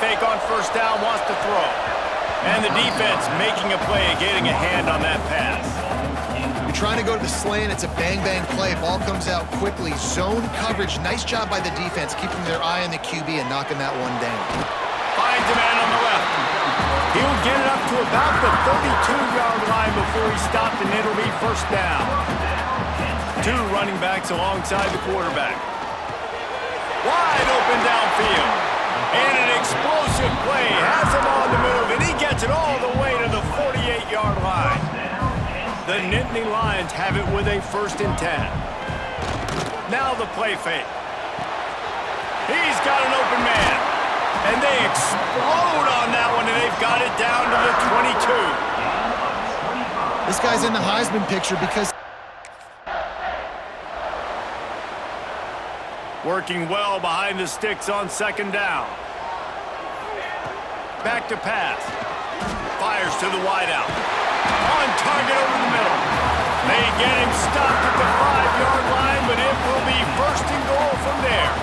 fake on first down, wants to throw. And the defense making a play and getting a hand on that pass. You're trying to go to the slant. It's a bang-bang play. Ball comes out quickly. Zone coverage. Nice job by the defense, keeping their eye on the QB and knocking that one down. Finds a man on the left. He'll get it up to about the 32-yard line before he stopped, and it'll be first down. Two running backs alongside the quarterback. Wide open downfield. And an explosive play. Has him on the move, and he gets it all the way to the 48-yard line. The Nittany Lions have it with a 1st and 10. Now the play fake. He's got an open man. And they explode on that one, and they've got it down to the 22. This guy's in the Heisman picture because... Working well behind the sticks on 2nd down. Back to pass. Fires to the wideout. On target over the middle. They get him stopped at the 5-yard line, but it will be 1st and goal from there.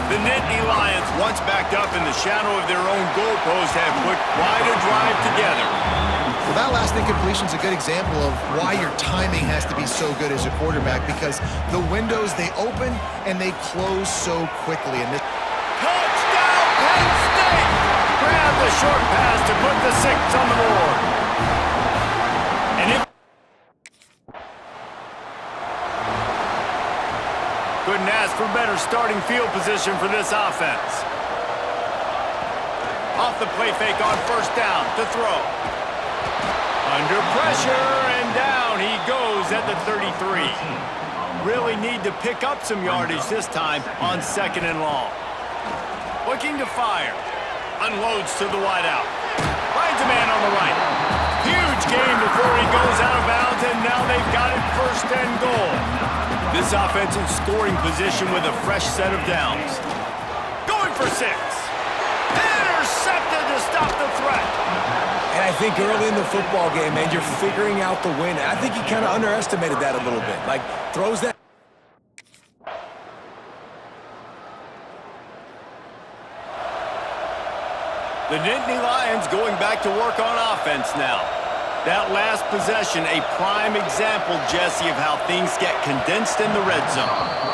The Nittany Lions, once backed up in the shadow of their own goalpost, have put quite a drive together. Well, that last incompletion is a good example of why your timing has to be so good as a quarterback, because the windows, they open and they close so quickly. And touchdown, Penn State! Grab the short pass to put the 6 on the board. And if couldn't ask for better starting field position for this offense. Off the play fake on first down to throw. Under pressure, and down he goes at the 33. Really need to pick up some yardage this time on 2nd and long. Looking to fire. Unloads to the wideout. Finds a man on the right. Huge gain before he goes out of bounds, and now they've got it 1st and goal. This offense in scoring position with a fresh set of downs. Going for 6. Intercepted to stop the threat. And I think early in the football game, man, you're figuring out the win. I think he kind of underestimated that a little bit. Like, throws that. The Nittany Lions going back to work on offense now. That last possession, a prime example, Jesse, of how things get condensed in the red zone.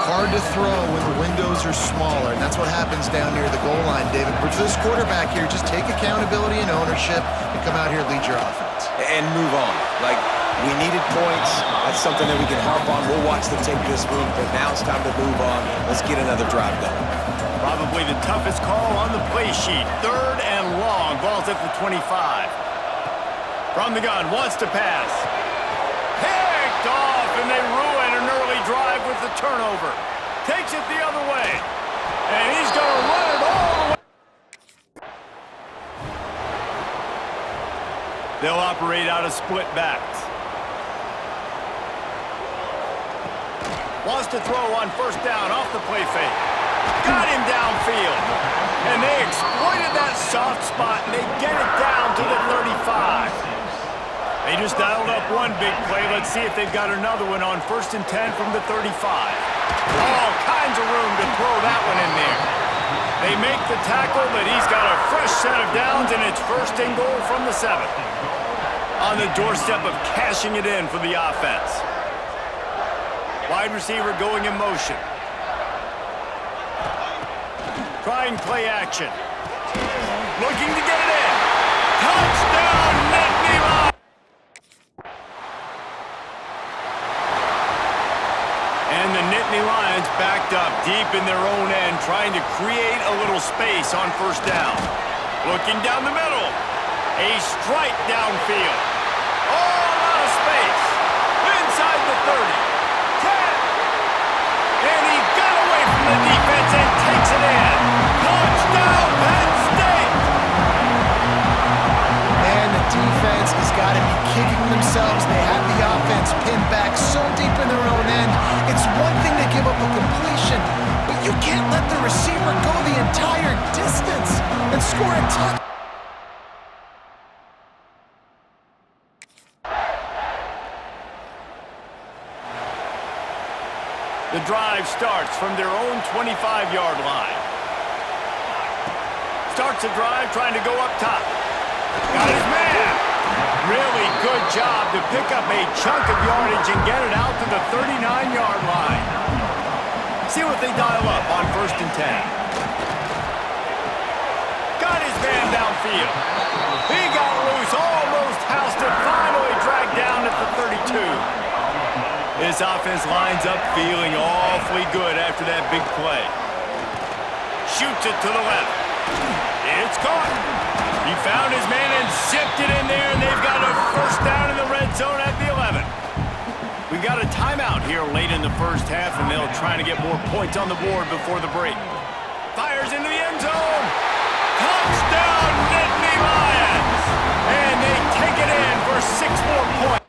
hard to throw when the windows are smaller, and that's what happens down near the goal line, David. But for this quarterback here, just take accountability and ownership and come out here and lead your offense. And move on. Like, we needed points. That's something that we can harp on. We'll watch the tape this week, but now it's time to move on. Let's get another drive going. Probably the toughest call on the play sheet. 3rd and long. Ball's at the 25. From the gun, wants to pass. Picked off, and they ruin an early drive with the turnover. Takes it the other way. And he's going to run it all the way. They'll operate out of split backs. Wants to throw on first down off the play fake. Got him downfield. And they exploited that soft spot, and they get it down to the 35. They just dialed up one big play. Let's see if they've got another one on 1st and 10 from the 35. All kinds of room to throw that one in there. They make the tackle, but he's got a fresh set of downs, and it's 1st and goal from the 7. On the doorstep of cashing it in for the offense. Wide receiver going in motion. Trying play action. Looking to get it in. Touchdown, Nittany Lions! And the Nittany Lions backed up deep in their own end, trying to create a little space on first down. Looking down the middle. A strike downfield. All out of space. Inside the 30. 10. And he got away from the defense and takes it in. Touchdown, Penn State! Man, the defense has got to be kicking themselves. They have the offense pinned back so deep in their own end. It's one thing to give up a completion, but you can't let the receiver go the entire distance and score a touchdown. The drive starts from their own 25-yard line. starts the drive trying to go up top. Got his man. Really good job to pick up a chunk of yardage and get it out to the 39-yard line. See what they dial up on 1st and 10. Got his man downfield. He got loose, almost housed it, finally dragged down at the 32. This offense lines up feeling awfully good after that big play. Shoots it to the left. It's caught. He found his man and zipped it in there, and they've got a first down in the red zone at the 11. We got a timeout here late in the first half, and they'll try to get more points on the board before the break. Fires into the end zone. Touchdown, Nittany Lions! And they take it in for 6 more points.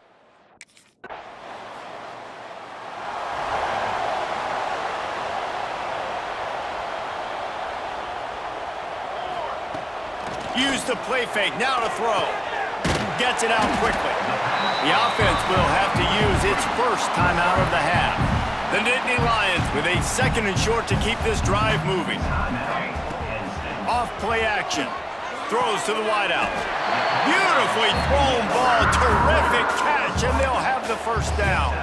Use the play fake, now to throw. Gets it out quickly. The offense will have to use its first timeout of the half. The Nittany Lions with a 2nd and short to keep this drive moving. Off play action. Throws to the wideout. Beautifully thrown ball, terrific catch, and they'll have the first down.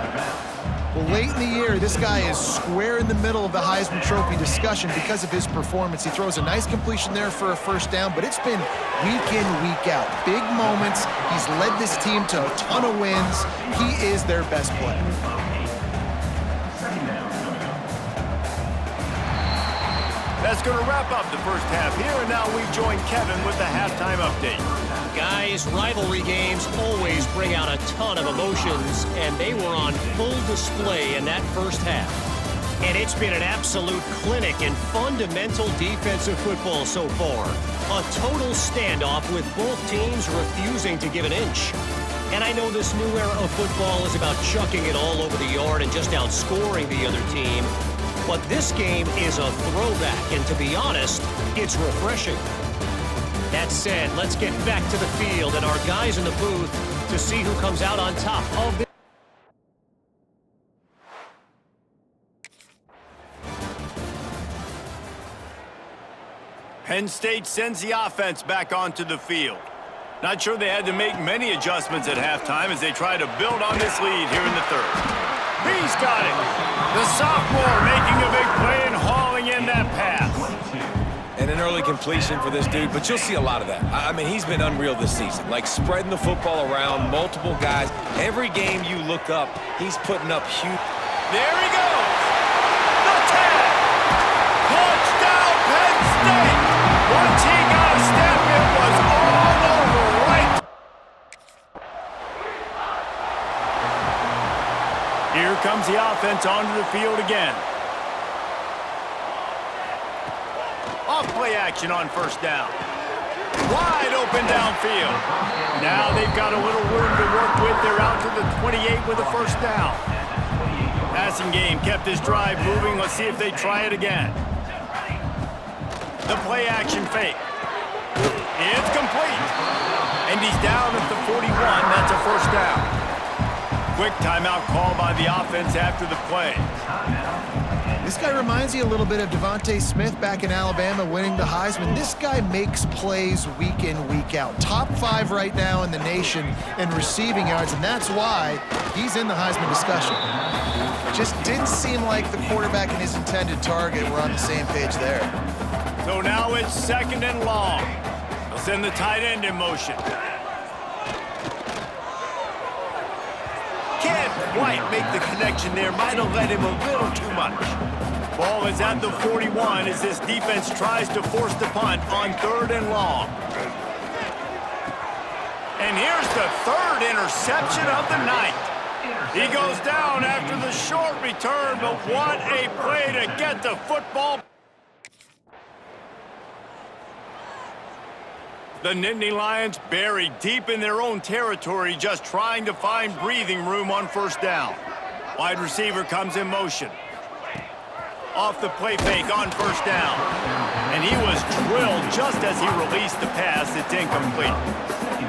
Well, late in the year, this guy is square in the middle of the Heisman Trophy discussion because of his performance. He throws a nice completion there for a first down, but it's been week in, week out. Big moments. He's led this team to a ton of wins. He is their best player. That's going to wrap up the first half here, and now we join Kevin with the halftime update. Guys, rivalry games always bring out a ton of emotions, and they were on full display in that first half. And it's been an absolute clinic in fundamental defensive football so far. A total standoff with both teams refusing to give an inch. And I know this new era of football is about chucking it all over the yard and just outscoring the other team. But this game is a throwback, and to be honest, it's refreshing. That said, let's get back to the field and our guys in the booth to see who comes out on top of this. Penn State sends the offense back onto the field. Not sure they had to make many adjustments at halftime as they try to build on this lead here in the 3rd. He's got it. The sophomore making a big play and hauling in that pass. And an early completion for this dude, but you'll see a lot of that. I mean, he's been unreal this season. Like, spreading the football around, multiple guys. Every game you look up, he's putting up huge. There he goes. The tag. Touchdown, Penn State. Once he got a step, it was all over right. Here comes the offense onto the field again. Off-play action on first down. Wide open downfield. Now they've got a little room to work with. They're out to the 28 with a first down. Passing game kept this drive moving. Let's see if they try it again. The play action fake. It's complete. And he's down at the 41. That's a first down. Quick timeout call by the offense after the play. This guy reminds you a little bit of Devontae Smith back in Alabama winning the Heisman. This guy makes plays week in, week out. Top 5 right now in the nation in receiving yards, and that's why he's in the Heisman discussion. Just didn't seem like the quarterback and his intended target were on the same page there. So now it's 2nd and long. They'll send the tight end in motion. Can't quite make the connection there. Might have led him a little too much. Ball is at the 41 as this defense tries to force the punt on 3rd and long. And here's the 3rd interception of the night. He goes down after the short return, but what a play to get the football. The Nittany Lions buried deep in their own territory, just trying to find breathing room on first down. Wide receiver comes in motion. Off the play fake on first down. And he was drilled just as he released the pass. It's incomplete.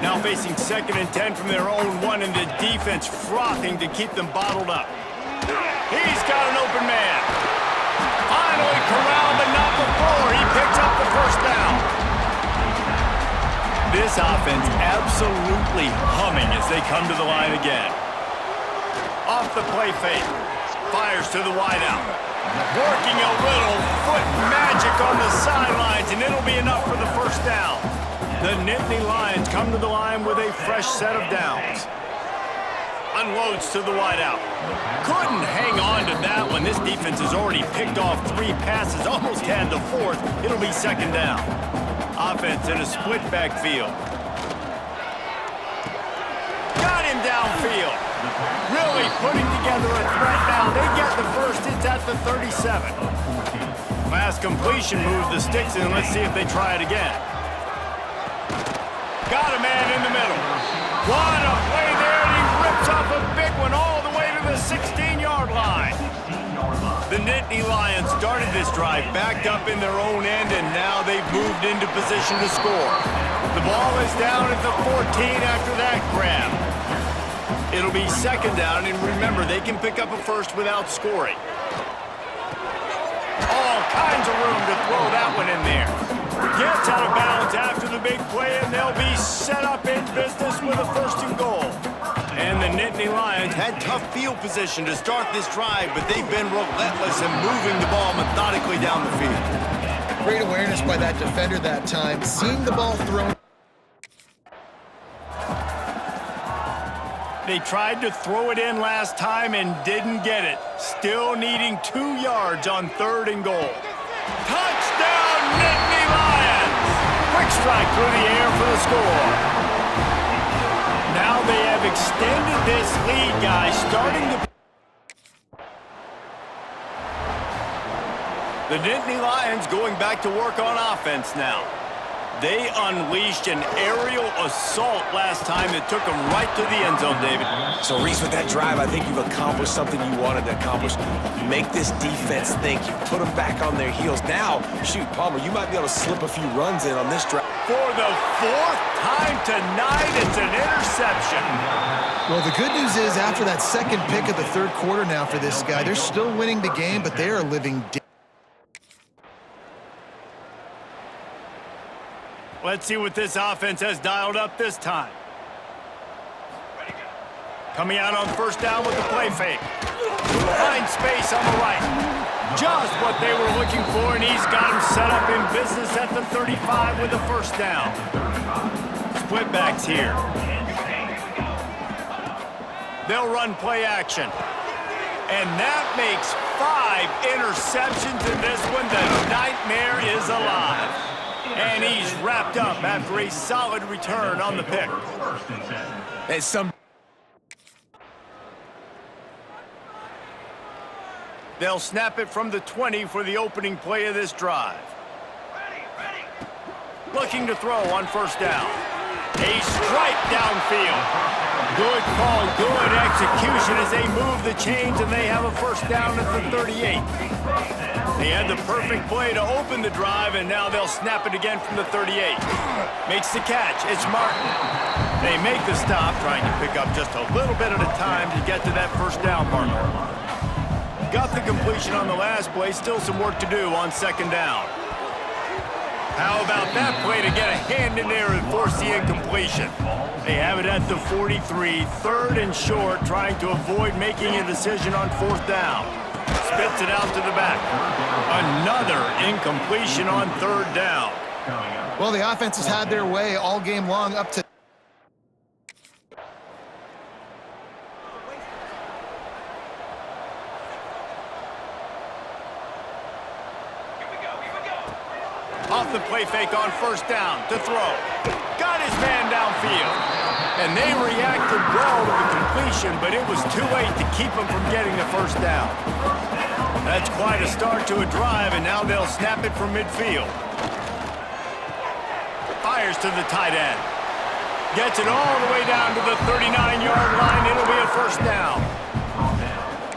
Now facing 2nd and 10 from their own 1, and the defense frothing to keep them bottled up. He's got an open man. Finally corralled, but not before he picks up the first down. this offense absolutely humming as they come to the line again. Off the play fake. Fires to the wideout. Working a little foot magic on the sidelines, and it'll be enough for the first down. The Nittany Lions come to the line with a fresh set of downs. Unloads to the wideout. Couldn't hang on to that one. This defense has already picked off 3 passes, almost had the 4th. It'll be second down. Offense in a split backfield. Got him downfield. Really putting together a threat now. They get the first. It's at the 37. Last completion moves the sticks in. Let's see if they try it again. Got a man in the middle. What a play there, and he rips off a big one all the way to the 16-yard line. The Nittany Lions started this drive backed up in their own end, and now they've moved into position to score. The ball is down at the 14 after that grab. It'll be second down, and remember, they can pick up a first without scoring. All kinds of room to throw that one in there. Gets out of bounds after the big play, and they'll be set up in business with a first and goal. And the Nittany Lions had tough field position to start this drive, but they've been relentless in moving the ball methodically down the field. Great awareness by that defender that time. Seeing the ball thrown. They tried to throw it in last time and didn't get it. Still needing 2 yards on 3rd and goal. Touchdown, Nittany Lions! Quick strike through the air for the score. Now they have extended this lead, guys, starting to... The Nittany Lions going back to work on offense now. They unleashed an aerial assault last time that took them right to the end zone, David. So, Reese, with that drive, I think you've accomplished something you wanted to accomplish. Make this defense think. You put them back on their heels. Now, shoot, Palmer, you might be able to slip a few runs in on this drive. For the 4th time tonight, it's an interception. Well, the good news is after that second pick of the 3rd quarter now for this guy, they're still winning the game, but they are living... Let's see what this offense has dialed up this time. Coming out on first down with the play fake. Find space on the right. Just what they were looking for, and he's got him set up in business at the 35 with the first down. Split backs here. They'll run play action. And that makes 5 interceptions in this one. The nightmare is alive. And he's wrapped up after a solid return on the pick. They'll snap it from the 20 for the opening play of this drive. Looking to throw on first down. A strike downfield. Good call, good execution as they move the chains, and they have a first down at the 38. They had the perfect play to open the drive, and now they'll snap it again from the 38. Makes the catch. It's Martin. They make the stop, trying to pick up just a little bit at a time to get to that first down marker. Got the completion on the last play. Still some work to do on second down. How about that play to get a hand in there and force the incompletion? They have it at the 43, 3rd and short, trying to avoid making a decision on 4th down. Spits it out to the back. Another incompletion on 3rd down. Well, the offense has had their way all game long up to... Off the play fake on first down to throw. Got his man downfield. And they reacted well to the completion, but it was too late to keep him from getting the first down. That's quite a start to a drive, and now they'll snap it from midfield. Fires to the tight end. Gets it all the way down to the 39-yard line. It'll be a first down.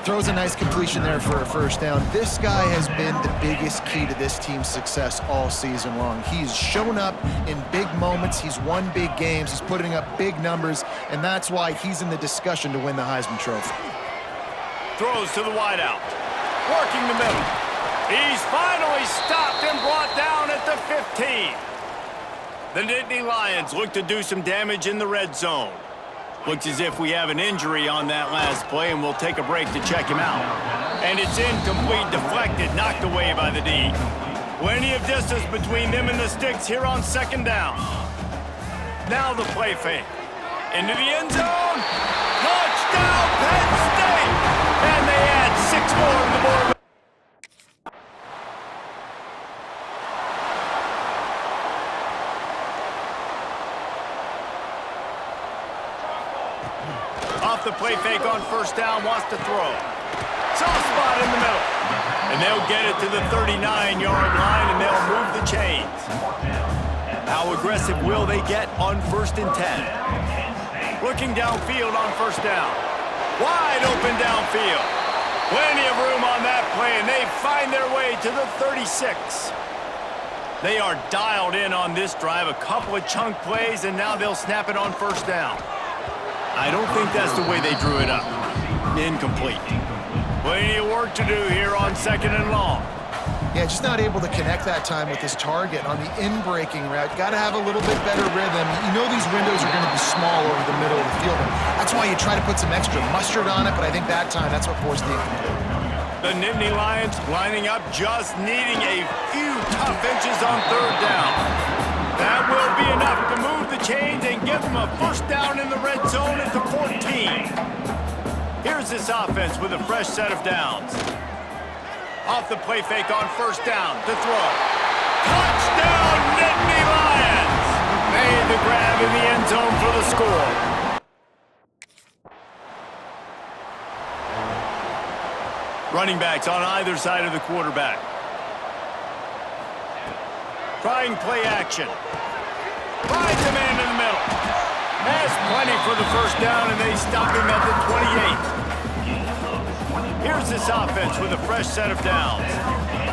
Throws a nice completion there for a first down. This guy has been the biggest key to this team's success all season long. He's shown up in big moments. He's won big games. He's putting up big numbers, and that's why he's in the discussion to win the Heisman Trophy. Throws to the wideout. Working the middle. He's finally stopped and brought down at the 15. The Nittany Lions look to do some damage in the red zone. Looks as if we have an injury on that last play, and we'll take a break to check him out. And it's incomplete, deflected, knocked away by the D. Plenty of distance between them and the sticks here on second down. Now the play fake. Into the end zone. Touchdown, Penn State! And they add 6 more to the board. Off the play fake on first down, wants to throw. Soft spot in the middle. And they'll get it to the 39-yard line, and they'll move the chains. How aggressive will they get on 1st and 10? Looking downfield on first down. Wide open downfield. Plenty of room on that play, and they find their way to the 36. They are dialed in on this drive. A couple of chunk plays, and now they'll snap it on first down. I don't think that's the way they drew it up. Incomplete. Plenty of work to do here on 2nd and long. Yeah, just not able to connect that time with his target on the in-breaking route. Got to have a little bit better rhythm. You know these windows are going to be small over the middle of the field. That's why you try to put some extra mustard on it, but I think that time that's what forced the incomplete. The Nittany Lions lining up, just needing a few tough inches on 3rd down. That will be enough to move the chains and give them a first down in the red zone at the 14. Here's this offense with a fresh set of downs. Off the play fake on first down to throw. Touchdown, Nittany Lions! Made the grab in the end zone for the score. Running backs on either side of the quarterback. Trying play action. Finds a man in the middle. Has plenty for the first down, and they stop him at the 28. Here's this offense with a fresh set of downs.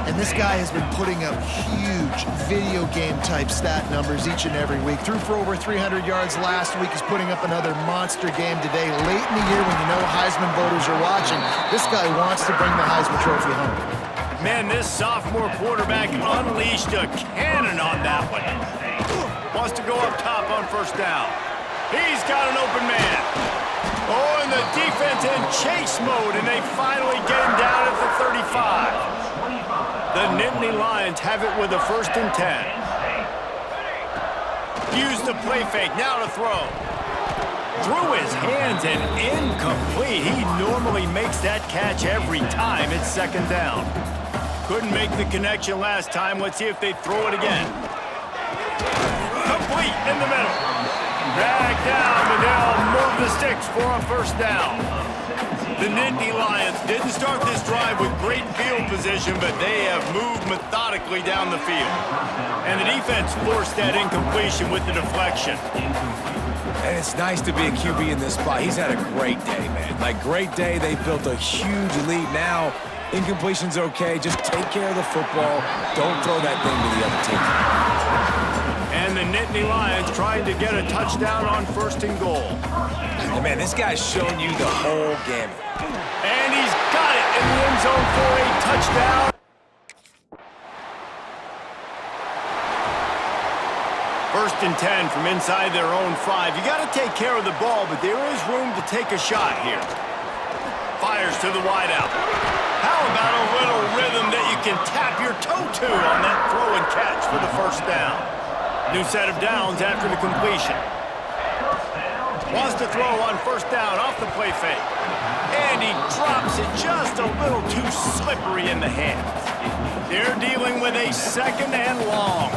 And this guy has been putting up huge video game type stat numbers each and every week. Threw for over 300 yards last week. He's putting up another monster game today. Late in the year when you know Heisman voters are watching, this guy wants to bring the Heisman Trophy home. Man, this sophomore quarterback unleashed a cannon on that one. Wants to go up top on first down. He's got an open man. Oh, and the defense in chase mode, and they finally get him down at the 35. The Nittany Lions have it with a 1st and 10. Use the play fake, now to throw. Through his hands and incomplete. He normally makes that catch every time. It's 2nd down. Couldn't make the connection last time. Let's see if they throw it again. Complete in the middle. Drag down, and they'll move the sticks for a first down. The Nittany Lions didn't start this drive with great field position, but they have moved methodically down the field. And the defense forced that incompletion with the deflection. And it's nice to be a QB in this spot. He's had a great day, man. Like, great day. They built a huge lead. Now, incompletion's okay. Just take care of the football. Don't throw that thing to the other team. And the Nittany Lions trying to get a touchdown on 1st and goal. And man, this guy's shown you the whole gamut. And he's got it in the end zone for a touchdown. First and 10 from inside their own 5. You got to take care of the ball, but there is room to take a shot here. Fires to the wideout. How about a little rhythm that you can tap your toe to on that throw and catch for the first down? New set of downs after the completion. Wants to throw on first down off the play fake. And he drops it just a little too slippery in the hands. They're dealing with a 2nd and long.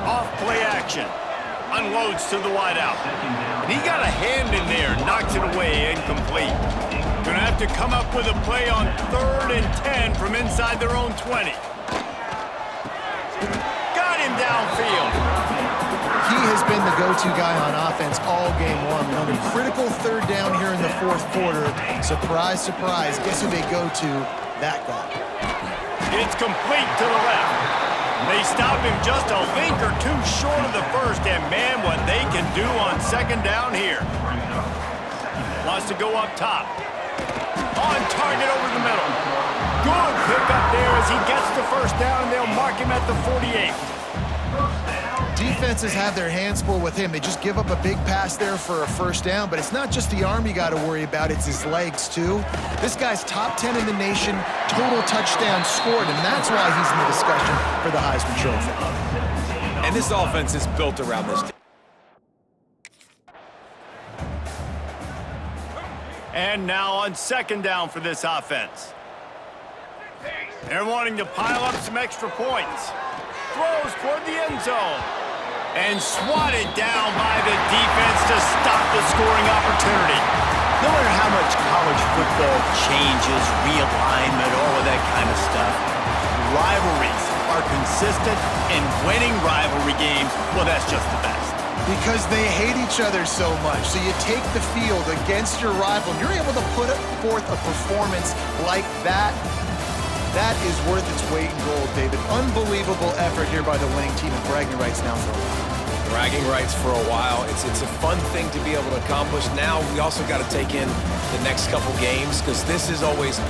Off play action. Unloads to the wideout. And he got a hand in there, knocks it away, incomplete. Gonna have to come up with a play on 3rd and 10 from inside their own 20. Got him downfield. He has been the go-to guy on offense all game long. On a critical 3rd down here in the 4th quarter, surprise, surprise, guess who they go to? That guy. It's complete to the left. They stop him just a link or two short of the first, and man, what they can do on 2nd down here. Wants to go up top. On target over the middle. Good pickup there as he gets the first down, and they'll mark him at the 48. defenses have their hands full with him. They just give up a big pass there for a first down, but it's not just the arm you got to worry about, it's his legs too. This guy's top 10 in the nation, total touchdowns scored, and that's why he's in the discussion for the Heisman Trophy. And this offense is built around this team. And now on second down for this offense. They're wanting to pile up some extra points. Throws toward the end zone. And swatted down by the defense to stop the scoring opportunity. No matter how much college football changes, realignment, all of that kind of stuff, rivalries are consistent, and winning rivalry games, well, that's just the best. Because they hate each other so much. So you take the field against your rival, and you're able to put forth a performance like that. That is worth its weight in gold, David. Unbelievable effort here by the winning team, and bragging rights now for a while. Bragging rights for a while. It's a fun thing to be able to accomplish. Now we also got to take in the next couple games, because this is always